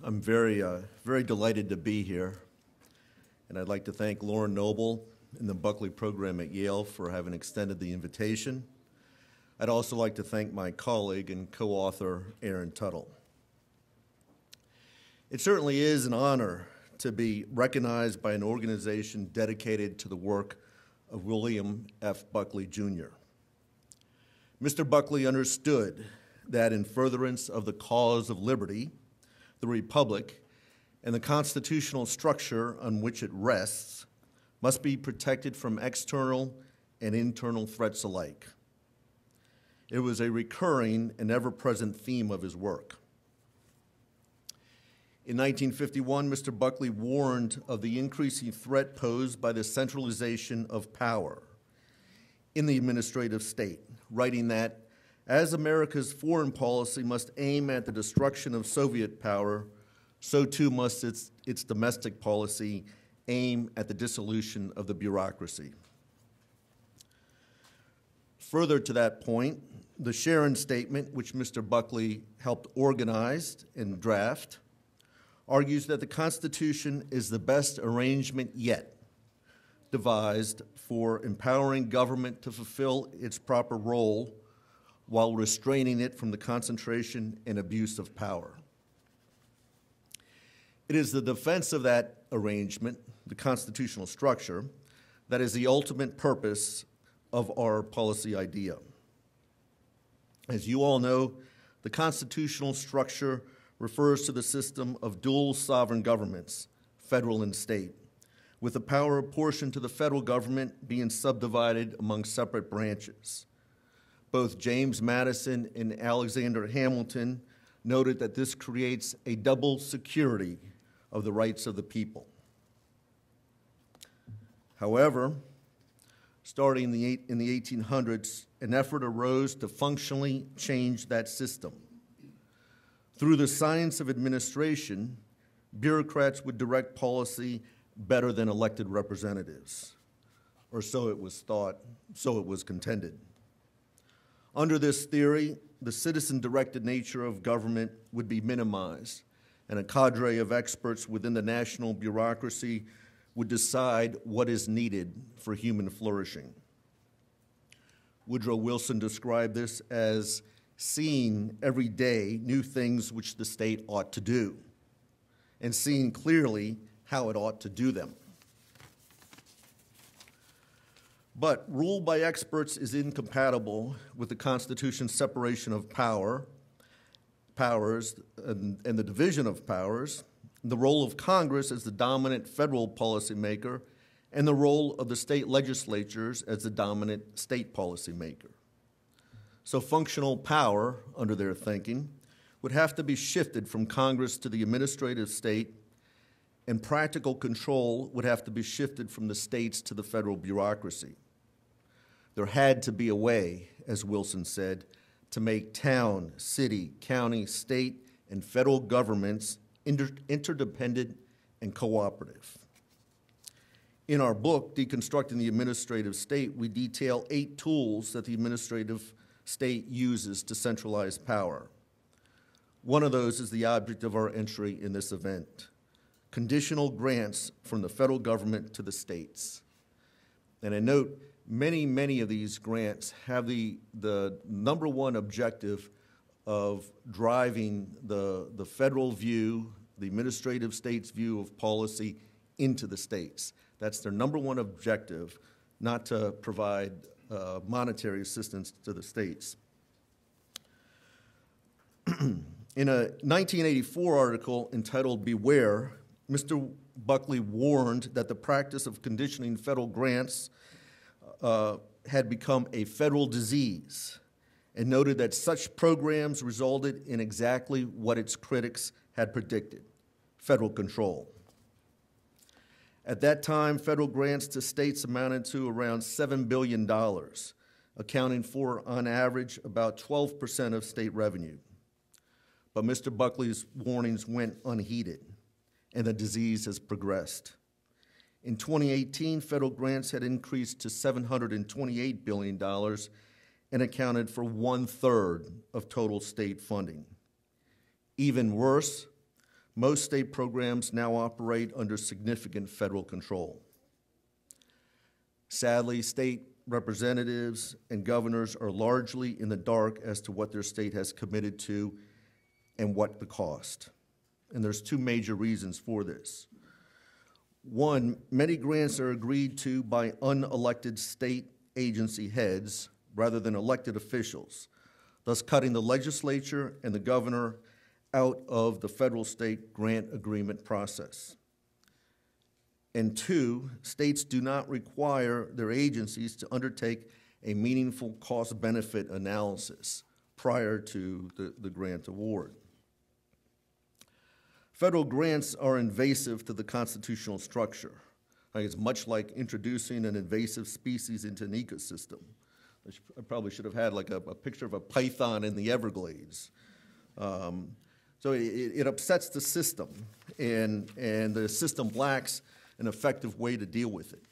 I'm very delighted to be here, and I'd like to thank Lauren Noble and the Buckley program at Yale for having extended the invitation. I'd also like to thank my colleague and co-author, Aaron Tuttle. It certainly is an honor to be recognized by an organization dedicated to the work of William F. Buckley, Jr. Mr. Buckley understood that in furtherance of the cause of liberty, the Republic, and the constitutional structure on which it rests must be protected from external and internal threats alike. It was a recurring and ever-present theme of his work. In 1951, Mr. Buckley warned of the increasing threat posed by the centralization of power in the administrative state, writing that, as America's foreign policy must aim at the destruction of Soviet power, so too must its domestic policy aim at the dissolution of the bureaucracy. Further to that point, the Sharon Statement, which Mr. Buckley helped organize and draft, argues that the Constitution is the best arrangement yet devised for empowering government to fulfill its proper role while restraining it from the concentration and abuse of power. It is the defense of that arrangement, the constitutional structure, that is the ultimate purpose of our policy idea. As you all know, the constitutional structure refers to the system of dual sovereign governments, federal and state, with the power apportioned to the federal government being subdivided among separate branches. Both James Madison and Alexander Hamilton noted that this creates a double security of the rights of the people. However, starting in the 1800s, an effort arose to functionally change that system. Through the science of administration, bureaucrats would direct policy better than elected representatives, or so it was thought, so it was contended. Under this theory, the citizen-directed nature of government would be minimized, and a cadre of experts within the national bureaucracy would decide what is needed for human flourishing. Woodrow Wilson described this as seeing every day new things which the state ought to do, and seeing clearly how it ought to do them. But rule by experts is incompatible with the Constitution's separation of powers, and the division of powers, the role of Congress as the dominant federal policymaker, and the role of the state legislatures as the dominant state policymaker. So functional power, under their thinking, would have to be shifted from Congress to the administrative state, and practical control would have to be shifted from the states to the federal bureaucracy. There had to be a way, as Wilson said, to make town, city, county, state, and federal governments interdependent and cooperative. In our book, Deconstructing the Administrative State, we detail 8 tools that the administrative state uses to centralize power. One of those is the object of our entry in this event: conditional grants from the federal government to the states. And I note, many of these grants have the number one objective of driving the federal view, the administrative state's view of policy into the states. That's their number one objective, not to provide monetary assistance to the states. In a 1984 article entitled "Beware," Mr. Buckley warned that the practice of conditioning federal grants had become a federal disease, and noted that such programs resulted in exactly what its critics had predicted: federal control. At that time, federal grants to states amounted to around $7 billion, accounting for, on average, about 12% of state revenue. But Mr. Buckley's warnings went unheeded, and the disease has progressed. In 2018, federal grants had increased to $728 billion and accounted for 1/3 of total state funding. Even worse, most state programs now operate under significant federal control. Sadly, state representatives and governors are largely in the dark as to what their state has committed to and what the cost. And there's two major reasons for this. One, many grants are agreed to by unelected state agency heads rather than elected officials, thus cutting the legislature and the governor out of the federal-state grant agreement process. And two, states do not require their agencies to undertake a meaningful cost-benefit analysis prior to the grant award. Federal grants are invasive to the constitutional structure. It's much like introducing an invasive species into an ecosystem. I probably should have had like a picture of a python in the Everglades. So it upsets the system, and the system lacks an effective way to deal with it.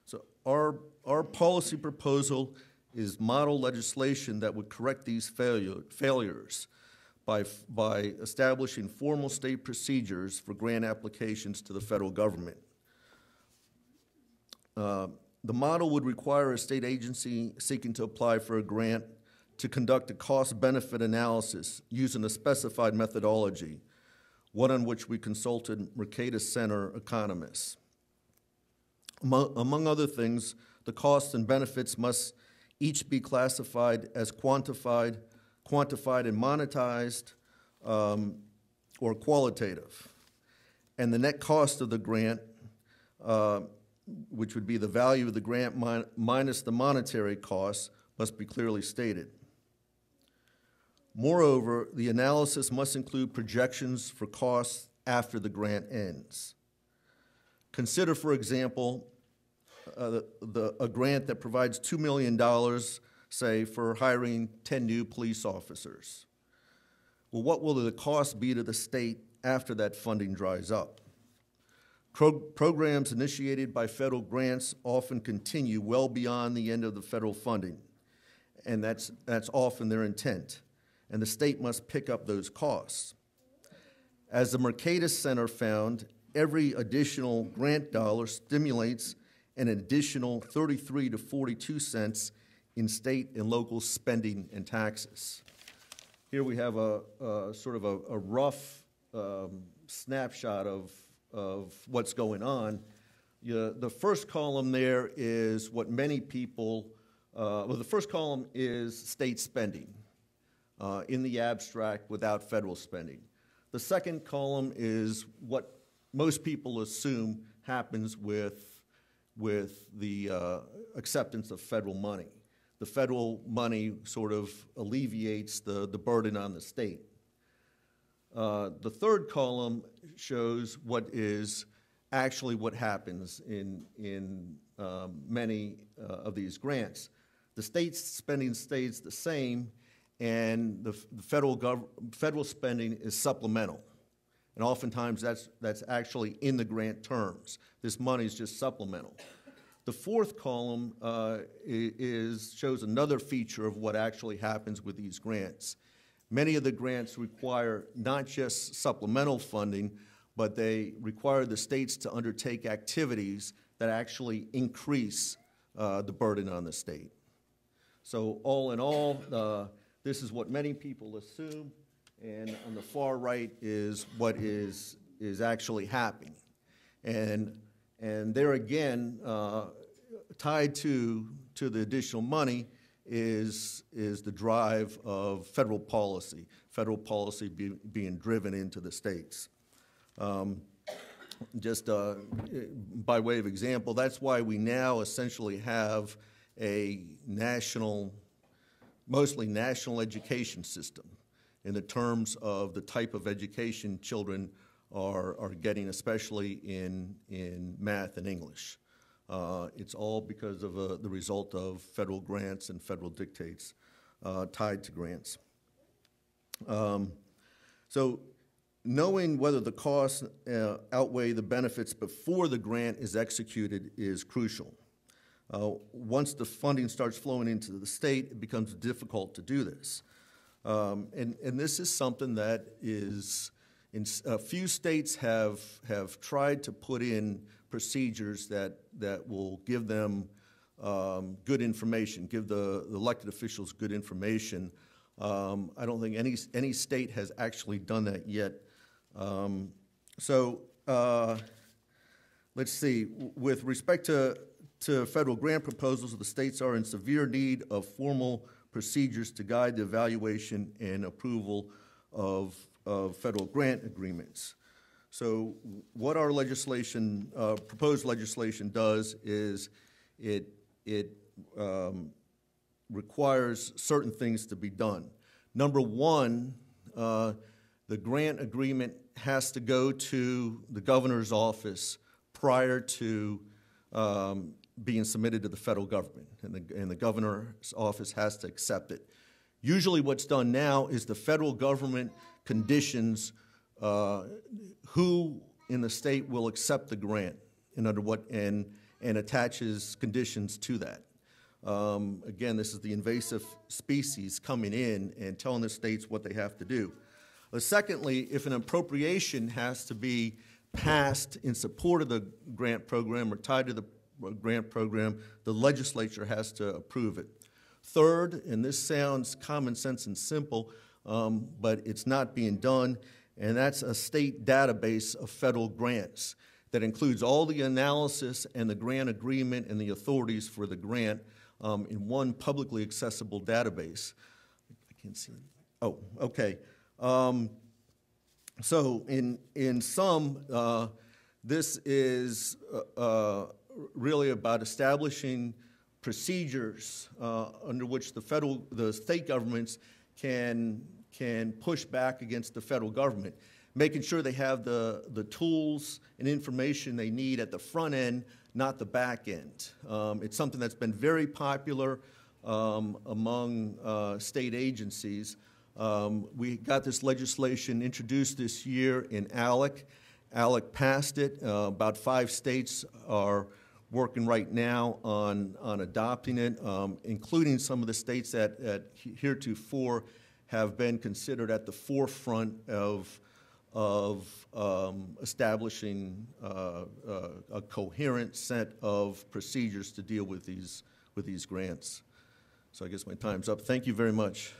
So our policy proposal is model legislation that would correct these failures by establishing formal state procedures for grant applications to the federal government. The model would require a state agency seeking to apply for a grant to conduct a cost-benefit analysis using a specified methodology, one on which we consulted Mercatus Center economists. Among other things, the costs and benefits must each be classified as quantified and monetized, or qualitative. And the net cost of the grant, which would be the value of the grant minus the monetary costs, must be clearly stated. Moreover, the analysis must include projections for costs after the grant ends. Consider, for example, a grant that provides $2 million, say, for hiring 10 new police officers. Well, what will the cost be to the state after that funding dries up? Programs initiated by federal grants often continue well beyond the end of the federal funding, and that's often their intent, and the state must pick up those costs. As the Mercatus Center found, every additional grant dollar stimulates an additional 33 to 42 cents in state and local spending and taxes. Here we have a sort of a rough snapshot of what's going on. The first column there is what many people, the first column is state spending in the abstract without federal spending. The second column is what most people assume happens with the acceptance of federal money. The federal money sort of alleviates the burden on the state. The third column shows what is actually what happens in many of these grants. The state spending stays the same, and the federal spending is supplemental. And oftentimes that's actually in the grant terms. This money is just supplemental. The fourth column shows another feature of what actually happens with these grants. Many of the grants require not just supplemental funding, but they require the states to undertake activities that actually increase the burden on the state. So all in all, this is what many people assume, and on the far right is what is actually happening. And there again, tied to the additional money is the drive of federal policy being driven into the states. Just by way of example, that's why we now essentially have a mostly national education system in the terms of the type of education children are getting, especially in math and English. It's all because of the result of federal grants and federal dictates tied to grants. So knowing whether the costs outweigh the benefits before the grant is executed is crucial. Once the funding starts flowing into the state, it becomes difficult to do this. And this is something that is A few states have tried to put in procedures that will give them good information, give the elected officials good information. I don't think any state has actually done that yet. Let's see. With respect to federal grant proposals, the states are in severe need of formal procedures to guide the evaluation and approval of federal grant agreements. So what our legislation, proposed legislation does is it requires certain things to be done. Number one, the grant agreement has to go to the governor's office prior to being submitted to the federal government, and the governor's office has to accept it. Usually what's done now is the federal government conditions who in the state will accept the grant and under what, and attaches conditions to that. Again, this is the invasive species coming in and telling the states what they have to do. Secondly, if an appropriation has to be passed in support of the grant program or tied to the grant program, the legislature has to approve it. Third, and this sounds common sense and simple, but it's not being done, and that's a state database of federal grants that includes all the analysis and the grant agreement and the authorities for the grant in one publicly accessible database. I can't see it. Oh, okay. So in sum, this is really about establishing procedures under which the state governments can push back against the federal government, making sure they have the tools and information they need at the front end, not the back end. It's something that's been very popular among state agencies. We got this legislation introduced this year in ALEC. ALEC passed it. About 5 states are working right now on adopting it, including some of the states that heretofore have been considered at the forefront of establishing a coherent set of procedures to deal with these grants. So I guess my time's up. Thank you very much.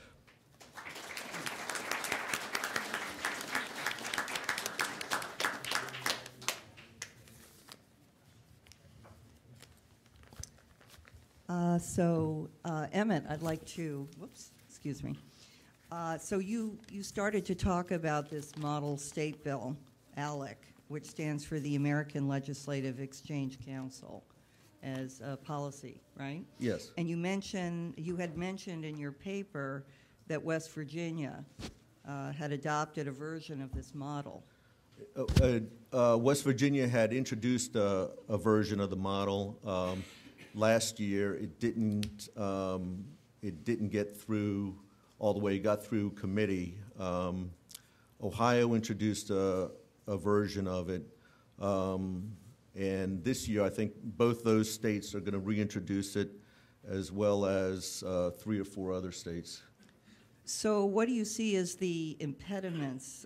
Emmett, I'd like to, whoops, excuse me. So you started to talk about this model state bill, ALEC, which stands for the American Legislative Exchange Council, as a policy, right? Yes. And you had mentioned in your paper that West Virginia had adopted a version of this model. West Virginia had introduced a version of the model. Last year, it didn't get through all the way. It got through committee. Ohio introduced a version of it, and this year, I think both those states are going to reintroduce it, as well as 3 or 4 other states. So, what do you see as the impediments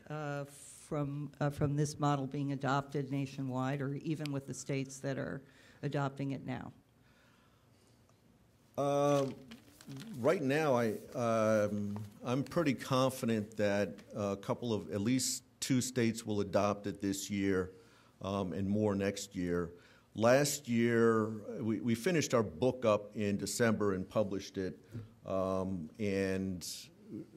from this model being adopted nationwide, or even with the states that are adopting it now? Right now, I'm pretty confident that at least 2 states will adopt it this year, and more next year. Last year, we finished our book up in December and published it, and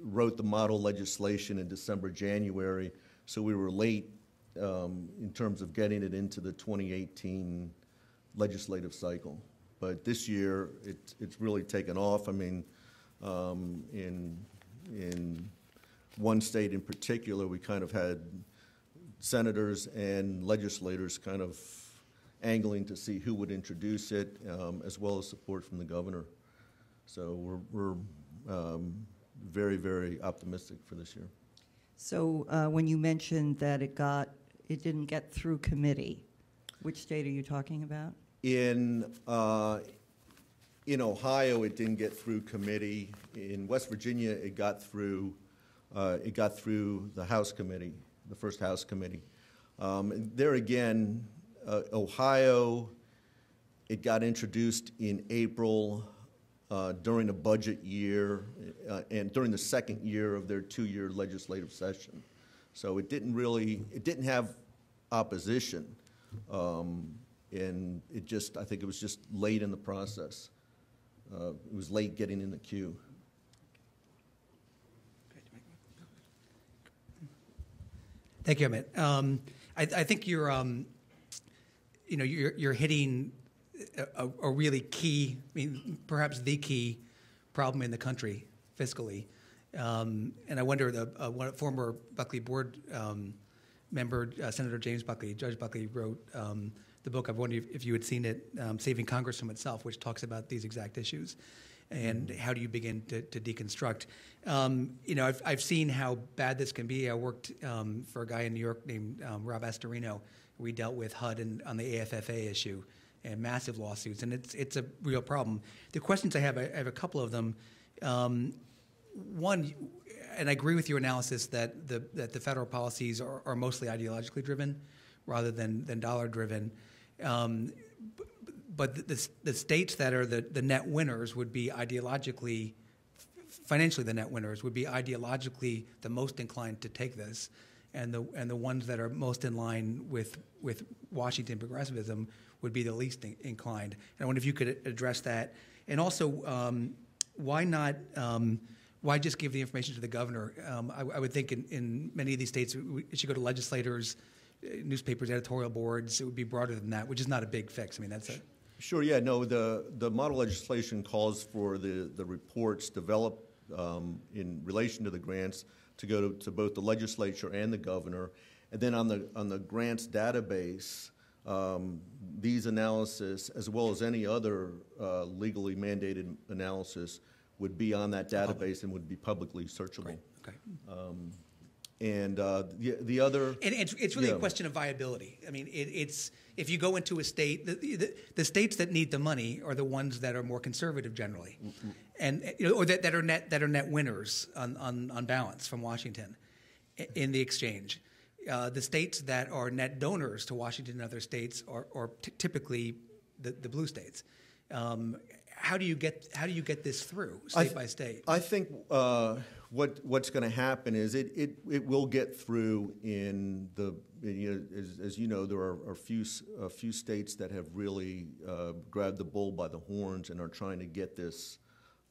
wrote the model legislation in December, January, so we were late in terms of getting it into the 2018 legislative cycle. But this year, it's really taken off. I mean, in one state in particular, we kind of had senators and legislators kind of angling to see who would introduce it, as well as support from the governor. So we're very, very optimistic for this year. So when you mentioned that it didn't get through committee, which state are you talking about? In Ohio, it didn't get through committee. In West Virginia, it got through the House committee. House committee. There again, Ohio, it got introduced in April during a budget year and during the second year of their 2-year legislative session. So it didn't have opposition. And I think it was just late in the process. It was late getting in the queue. Thank you, Emmett. I think you're hitting a really key, perhaps the key problem in the country fiscally. And I wonder, one former Buckley board member, Senator James Buckley, Judge Buckley, wrote the book. I wonder if you had seen it, Saving Congress from Itself, which talks about these exact issues. And how do you begin to deconstruct? I've seen how bad this can be. I worked for a guy in New York named Rob Astorino. We dealt with HUD on the AFFA issue and massive lawsuits, and it's a real problem. The questions I have a couple of them. One, and I agree with your analysis that the federal policies are mostly ideologically driven rather than dollar driven. But the states that are the net winners would be ideologically, financially the net winners would be ideologically the most inclined to take this, and the ones that are most in line with Washington progressivism would be the least inclined. And I wonder if you could address that. And also, why just give the information to the governor? I would think in many of these states it should go to legislators, newspapers, editorial boards. It would be broader than that, which is not a big fix. That's it. Sure, yeah, no, the model legislation calls for the reports developed in relation to the grants to go to both the legislature and the governor. And then on the grants database, these analysis, as well as any other legally mandated analysis, would be on that database and would be publicly searchable. Great. Okay. And the other... And it's really a question of viability. It's if you go into a state, the states that need the money are the ones that are more conservative generally, and or that are net winners on balance from Washington in the exchange. The states that are net donors to Washington and other states are typically the blue states. How do you get this through state by state? I think what's going to happen is it will get through in the as you know, there are a few states that have really grabbed the bull by the horns and are trying to get this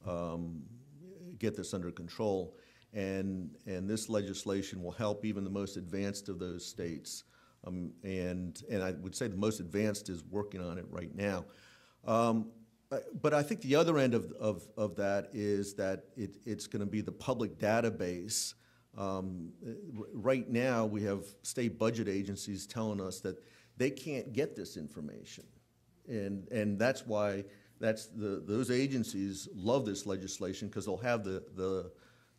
under control, and this legislation will help even the most advanced of those states, and I would say the most advanced is working on it right now. But I think the other end of that is that it's going to be the public database. Right now, we have state budget agencies telling us that they can't get this information, and that's why those agencies love this legislation, because they'll have the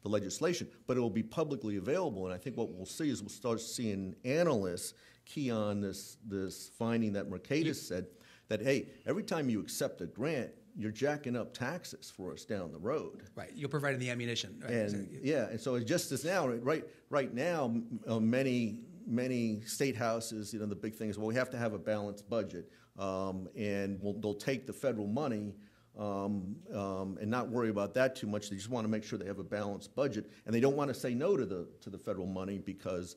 legislation, but it will be publicly available. And I think what we'll see is we'll start seeing analysts key on this finding that Mercatus said, that, hey, every time you accept a grant, you're jacking up taxes for us down the road. Right, you're providing the ammunition. Right? And so it's just as now, right now, many state houses, the big thing is, well, we have to have a balanced budget, and they'll take the federal money and not worry about that too much. They just want to make sure they have a balanced budget, and they don't want to say no to the federal money because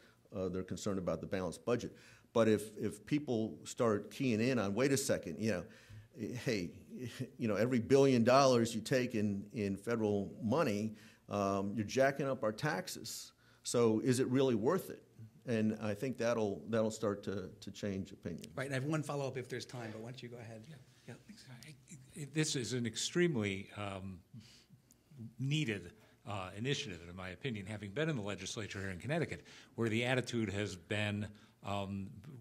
they're concerned about the balanced budget. But if people start keying in on, wait a second, hey, every $1 billion you take in federal money, you're jacking up our taxes. So is it really worth it? And I think that'll start to change opinion. Right, and I have one follow-up if there's time, but why don't you go ahead? Yeah. This is an extremely needed initiative, in my opinion, having been in the legislature here in Connecticut, where the attitude has been,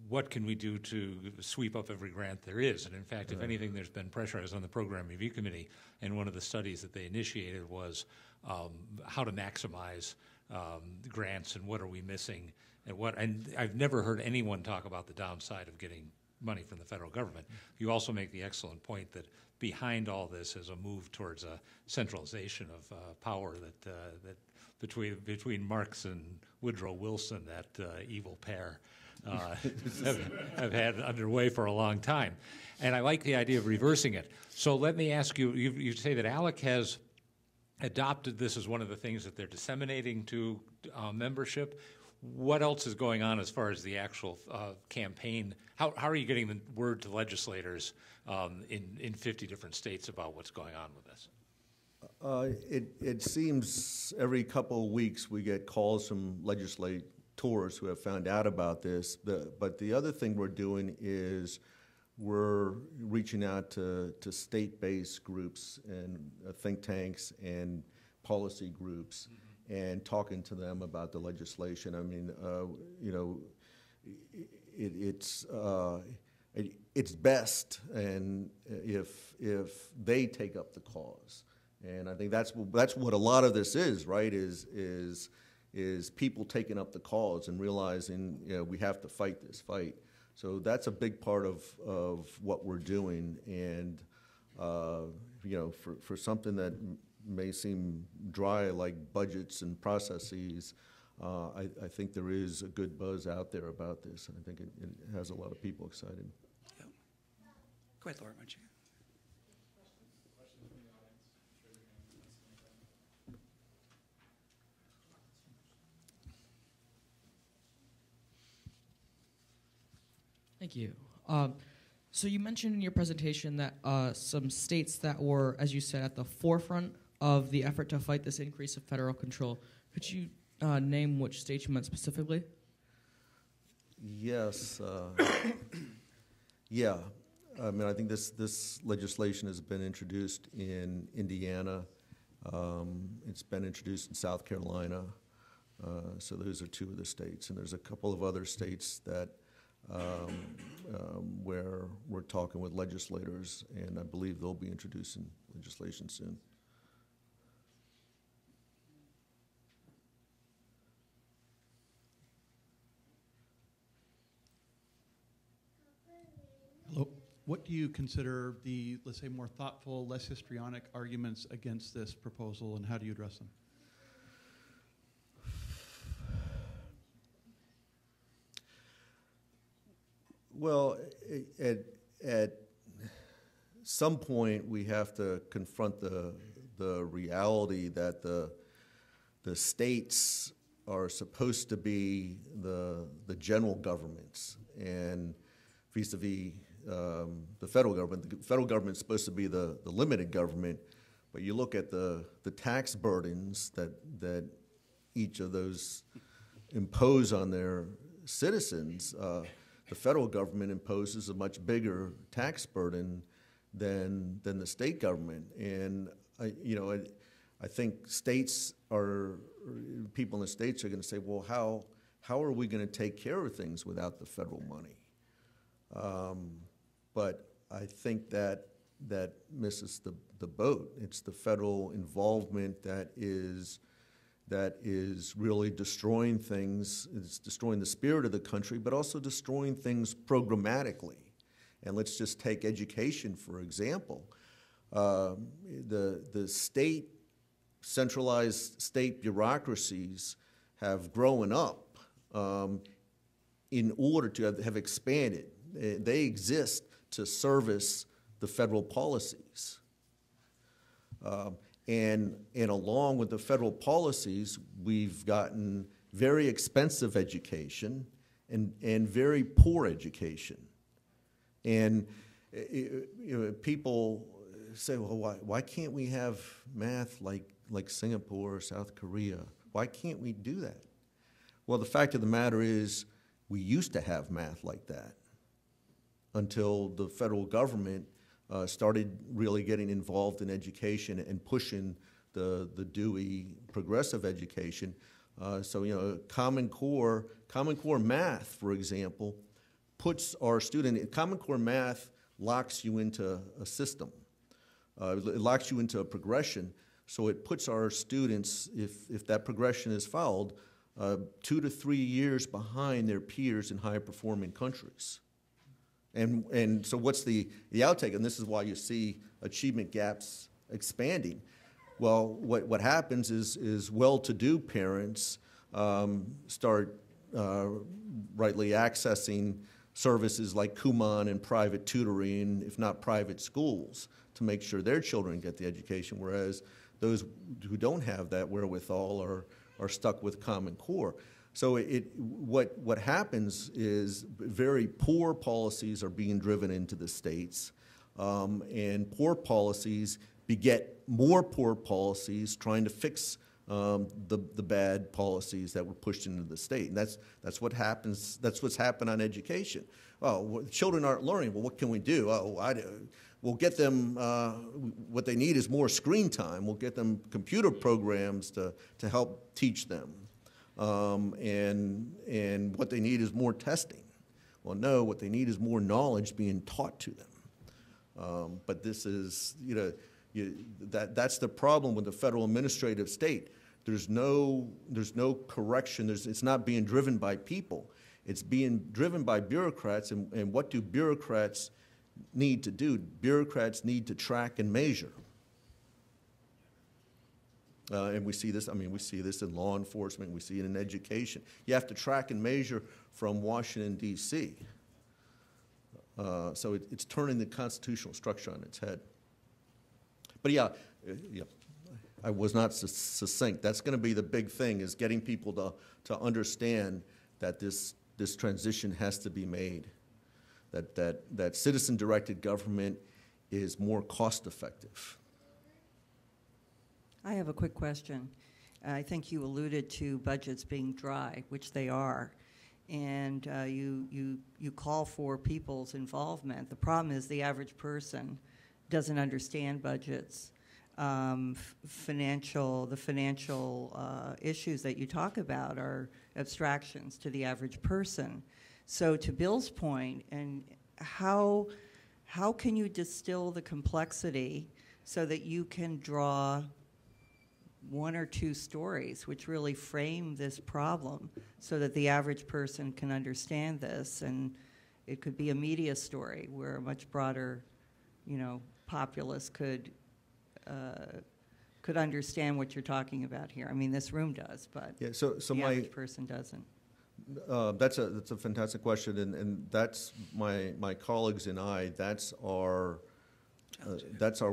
what can we do to sweep up every grant there is? And in fact, if anything, there's been pressure. I was on the Program Review Committee, and one of the studies that they initiated was how to maximize grants and what are we missing and I've never heard anyone talk about the downside of getting money from the federal government. You also make the excellent point that behind all this is a move towards a centralization of power that between Marx and Woodrow Wilson, that evil pair, have had underway for a long time. And I like the idea of reversing it. So let me ask you, you say that ALEC has adopted this as one of the things that they're disseminating to membership. What else is going on as far as the actual campaign? How are you getting the word to legislators in 50 different states about what's going on with this? It seems every couple of weeks we get calls from legislators who have found out about this. But the other thing we're doing is we're reaching out to state-based groups and think tanks and policy groups and talking to them about the legislation. I mean, you know, it's best and if they take up the cause. And I think that's what a lot of this is, right? Is people taking up the cause and realizing, you know, we have to fight this fight. So that's a big part of what we're doing. And you know, for something that may seem dry like budgets and processes, I think there is a good buzz out there about this, and I think it has a lot of people excited. Yeah. Go ahead, Laura, why don't you? Thank you. So you mentioned in your presentation that some states that were, as you said, at the forefront of the effort to fight this increase of federal control. Could you name which states you meant specifically? Yes. Yeah. I mean, I think this legislation has been introduced in Indiana. It's been introduced in South Carolina. So those are two of the states. And there's a couple of other states that where we're talking with legislators, and I believe they'll be introducing legislation soon. Hello. What do you consider the, let's say, more thoughtful, less histrionic arguments against this proposal, and how do you address them? Well, at some point we have to confront the reality that the states are supposed to be the general governments, and vis-a-vis the federal government. The federal government is supposed to be the limited government, but you look at the tax burdens that each of those impose on their citizens. The federal government imposes a much bigger tax burden than the state government, and I think states people in the states are going to say, well, how are we going to take care of things without the federal money? But I think that misses the boat. It's the federal involvement that is really destroying things. It's destroying the spirit of the country, but also destroying things programmatically. And let's just take education, for example. The centralized state bureaucracies have grown up in order to have expanded. They exist to service the federal policies. And along with the federal policies, we've gotten very expensive education and very poor education. And people say, well, why can't we have math like Singapore or South Korea? Why can't we do that? Well, the fact of the matter is we used to have math like that until the federal government started really getting involved in education and pushing the Dewey progressive education. So, Common Core math, for example, puts our student, Common Core math locks you into a system. It locks you into a progression. So it puts our students, if that progression is followed, 2 to 3 years behind their peers in high-performing countries. And so what's the outtake? And this is why you see achievement gaps expanding. Well, what happens is well-to-do parents start rightly accessing services like Kumon and private tutoring, if not private schools, to make sure their children get the education, whereas those who don't have that wherewithal are stuck with Common Core. So what happens is very poor policies are being driven into the states, and poor policies beget more poor policies trying to fix the bad policies that were pushed into the state. And that's what happens. That's what's happened on education. Oh, children aren't learning. Well, what can we do? We'll get them, what they need is more screen time. We'll get them computer programs to help teach them. And what they need is more testing. Well, no, what they need is more knowledge being taught to them. But this is, that's the problem with the federal administrative state. There's no correction. It's not being driven by people. It's being driven by bureaucrats. And what do bureaucrats need to do? Bureaucrats need to track and measure. And we see this, we see this in law enforcement, we see it in education. You have to track and measure from Washington, D.C. So it's turning the constitutional structure on its head. But yeah, I was not succinct. That's going to be the big thing, is getting people to understand that this transition has to be made, that citizen-directed government is more cost-effective. I have a quick question. I think you alluded to budgets being dry, which they are, and you call for people's involvement. The problem is the average person doesn't understand budgets. The financial issues that you talk about are abstractions to the average person. So to Bill's point, and how can you distill the complexity so that you can draw one or two stories which really frame this problem so that the average person can understand this? And it could be a media story where a much broader, populace could understand what you're talking about here. I mean, this room does, but yeah, so the average person doesn't. That's a fantastic question, and that's my colleagues and I. That's our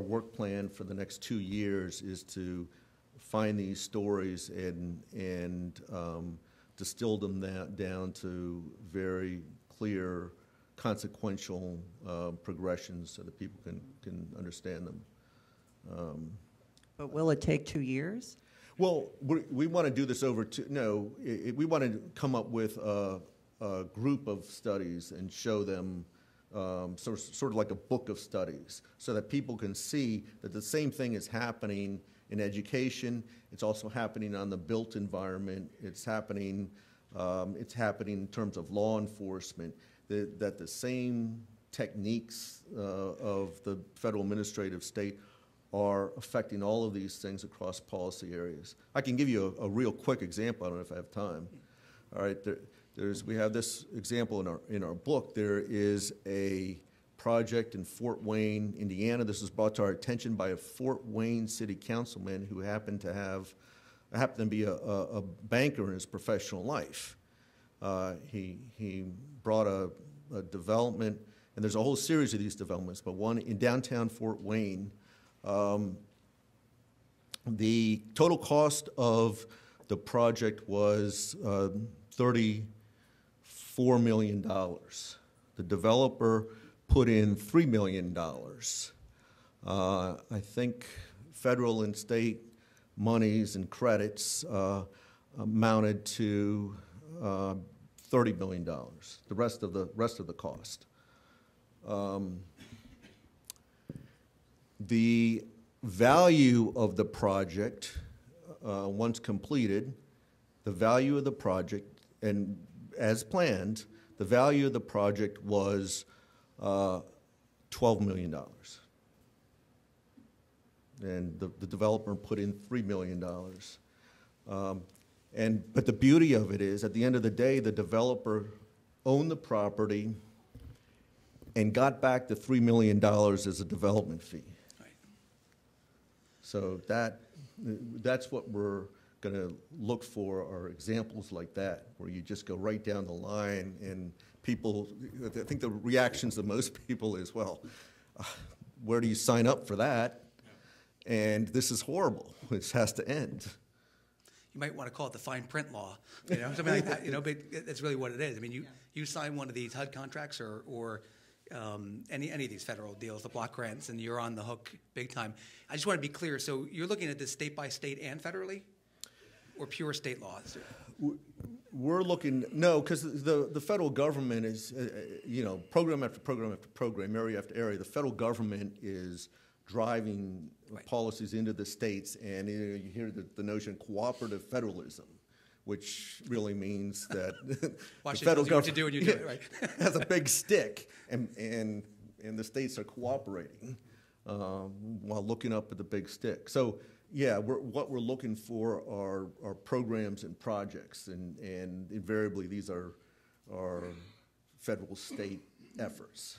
work plan for the next 2 years, is to find these stories and distill them down to very clear, consequential progressions so that people can understand them. But will it take 2 years? Well, we want to do this over we want to come up with a group of studies and show them sort of like a book of studies, so that people can see that the same thing is happening in education. It's also happening on the built environment. It's happening in terms of law enforcement, that the same techniques of the federal administrative state are affecting all of these things across policy areas. I can give you a real quick example. I don't know if I have time. All right, we have this example in our book. There is a project in Fort Wayne, Indiana. This was brought to our attention by a Fort Wayne city councilman who happened to be a banker in his professional life. He brought a development, and there's a whole series of these developments, but one in downtown Fort Wayne. The total cost of the project was $34 million. The developer put in $3 million. I think federal and state monies and credits amounted to $30 million. The rest of the cost. The value of the project, once completed, the value of the project, and as planned, the value of the project was $12 million. And the developer put in $3 million. But the beauty of it is, at the end of the day, the developer owned the property and got back the $3 million as a development fee. Right. So That's what we're going to look for, are examples like that, where you just go right down the line, and people, I think the reactions of most people is, well, where do you sign up for that? And this is horrible. This has to end. You might want to call it the fine print law, something like that. But that's really what it is. I mean, you sign one of these HUD contracts or any of these federal deals, the block grants, and you're on the hook big time. I just want to be clear. So you're looking at this state by state and federally, or pure state laws? We're looking, no, because the federal government is, program after program after program, area after area. The federal government is driving policies into the states, and you hear the notion cooperative federalism, which really means that the federal government what to do and you do it, right? has a big stick, and the states are cooperating while looking up at the big stick. So yeah, what we're looking for are programs and projects, and invariably these are federal state efforts.